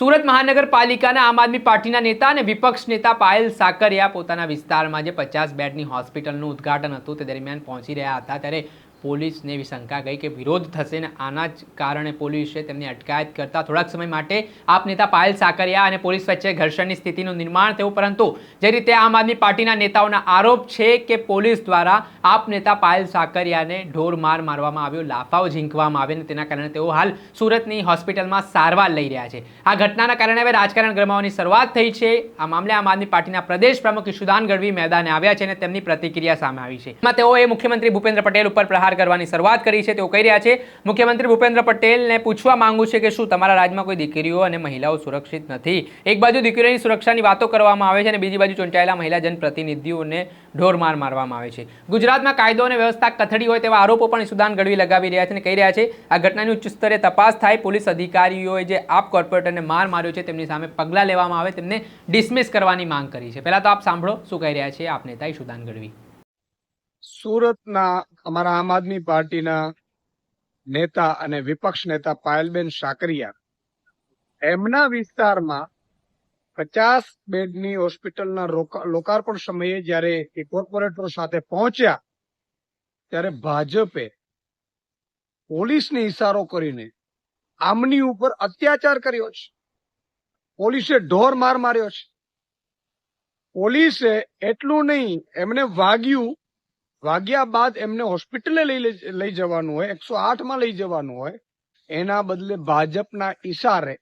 સુરત મહાનગરપાલિકાના આમ આદમી પાર્ટીના નેતા અને વિપક્ષ નેતા પાયલ સાકરિયા પોતાના વિસ્તારમાં જે 50 બેડની હોસ્પિટલનું ઉદ્ઘાટન હતું તે દરમિયાન પહોંચી રહ્યા હતા ત્યારે પોલીસને એવી શંકા ગઈ કે વિરોધ થશે ને આના જ કારણે પોલીસે તેમની અટકાયત કરતા થોડાક સમય માટે આપ નેતા પાયલ સાકરિયા અને પોલીસ વચ્ચે ઘર્ષણની સ્થિતિનું નિર્માણ થયું, પરંતુ જે રીતે આમ આદમી પાર્ટીના નેતાઓના આરોપ છે કે પોલીસ દ્વારા આપ નેતા પાયલ સાકરિયાને ઢોર માર મારવામાં આવ્યો, લાફાઓ ઝીંકવામાં આવ્યા અને તેના કારણે તેઓ હાલ સુરતની હોસ્પિટલમાં સારવાર લઈ રહ્યા છે। આ ઘટનાના કારણે હવે રાજકારણ ગરમાવાની શરૂઆત થઈ છે। આ મામલે આમ આદમી પાર્ટીના પ્રદેશ પ્રમુખ ઈશુદાન ગઢવી મેદાને આવ્યા છે અને તેમની પ્રતિક્રિયા સામે આવી છે। એમાં તેઓએ મુખ્યમંત્રી ભૂપેન્દ્ર પટેલ ઉપર પ્રહાર કરવાની શરૂઆત કરી છે। તેઓ કહી રહ્યા છે, મુખ્યમંત્રી ભૂપેન્દ્ર પટેલને પૂછવા માંગુ છે કે શું તમારા રાજ્યમાં કોઈ દીકરીઓ અને મહિલાઓ સુરક્ષિત નથી? એક બાજુ દીકરીઓની સુરક્ષાની વાતો કરવામાં આવે છે અને બીજી બાજુ ચૂંટાયેલા મહિલા જનપ્રતિનિધિઓને ઢોરમાર મારવામાં આવે છે। ગુજરાતમાં કાયદો અને વ્યવસ્થા કથળી હોય તેવા આરોપો પણ ઈશુદાન ગઢવી લગાવી રહ્યા છે અને કહી રહ્યા છે આ ઘટનાની ઉચ્ચ સ્તરે તપાસ થાય, પોલીસ અધિકારીઓએ જે આપ કોર્પોરેટરને માર માર્યો છે તેમની સામે પગલાં લેવામાં આવે, તેમને ડિસમિસ કરવાની માંગ કરી છે। પહેલા તો આપ સાંભળો શું કહી રહ્યા છે આપ નેતા ઈશુદાન ગઢવી। સુરતના અમારા આમ આદમી પાર્ટીના નેતા અને વિપક્ષ નેતા પાયલબેન સાકરિયા એમના વિસ્તારમાં 50 બેડની હોસ્પિટલના લોકાર્પણ સમયે જ્યારે એ કોર્પોરેટરો સાથે પહોંચ્યા ત્યારે ભાજપે પોલીસને ઇશારો કરીને આમની ઉપર અત્યાચાર કર્યો છે। પોલીસે ઢોર માર માર્યો છે। પોલીસે એટલું નહીં, એમને વાગ્યા બાદ એમને હોસ્પિટલે લઈ જવાનું હોય, 108માં લઈ જવાનું હોય, એના બદલે ભાજપના ઈશારે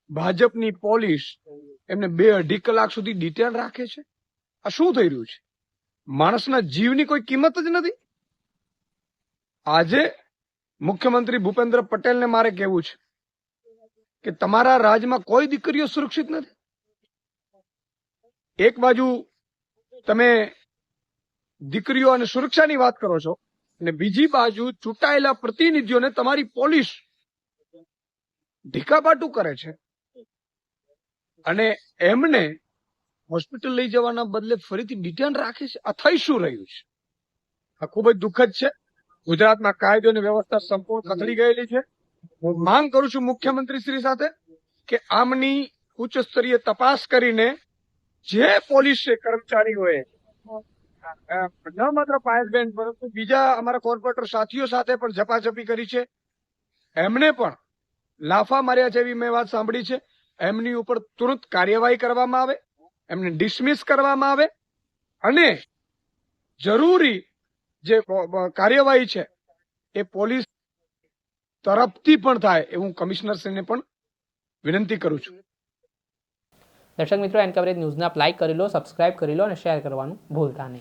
ભાજપની પોલીસ એમને 2-2.5 કલાક સુધી ડિટેન રાખે છે। આ શું થઈ રહ્યું છે? માણસના જીવની કોઈ કિંમત જ નથી। આજે મુખ્યમંત્રી ભૂપેન્દ્ર પટેલને મારે કહેવું છે કે તમારા રાજ્યમાં કોઈ દીકરીઓ સુરક્ષિત નથી। એક બાજુ તમે દીકરીઓ અને સુરક્ષાની વાત કરો છો અને બીજી બાજુ ચૂંટાયેલા પ્રતિનિધિઓને તમારી પોલીસ ઢીકાપાટું કરે છે અને એમને હોસ્પિટલ લઈ જવાના બદલે ફરીથી ડિટેન રાખે છે। આ થઈ શું રહ્યું છે? આ ખૂબ જ દુઃખદ છે। ગુજરાતમાં કાયદો અને વ્યવસ્થા સંપૂર્ણ કથળી ગયેલી છે। હું માંગ કરું છું મુખ્યમંત્રી શ્રી સાથે કે આમની ઉચ્ચ સ્તરીય તપાસ કરીને જે પોલીસ કર્મચારીઓએ ન માત્ર પાયલબેન પરંતુ બીજા અમારા કોર્પોરેટર સાથીઓ સાથે પણ ઝપાઝપી કરી છે, એમને પણ લાફા માર્યા છે એવી મેં વાત સાંભળી છે। એમની ઉપર તુરંત કાર્યવાહી કરવામાં આવે, એમને ડિસમિસ કરવામાં આવે અને જરૂરી જે કાર્યવાહી છે એ પોલીસ તરફથી પણ થાય એવું કમિશનરશ્રીને પણ વિનંતી કરું છું। દર્શક મિત્રો, એન કવરેજ ન્યૂઝને આપ લાઈક કરી લો, સબસ્ક્રાઇબ કરી લો અને શેર કરવાનું ભૂલતા નહીં।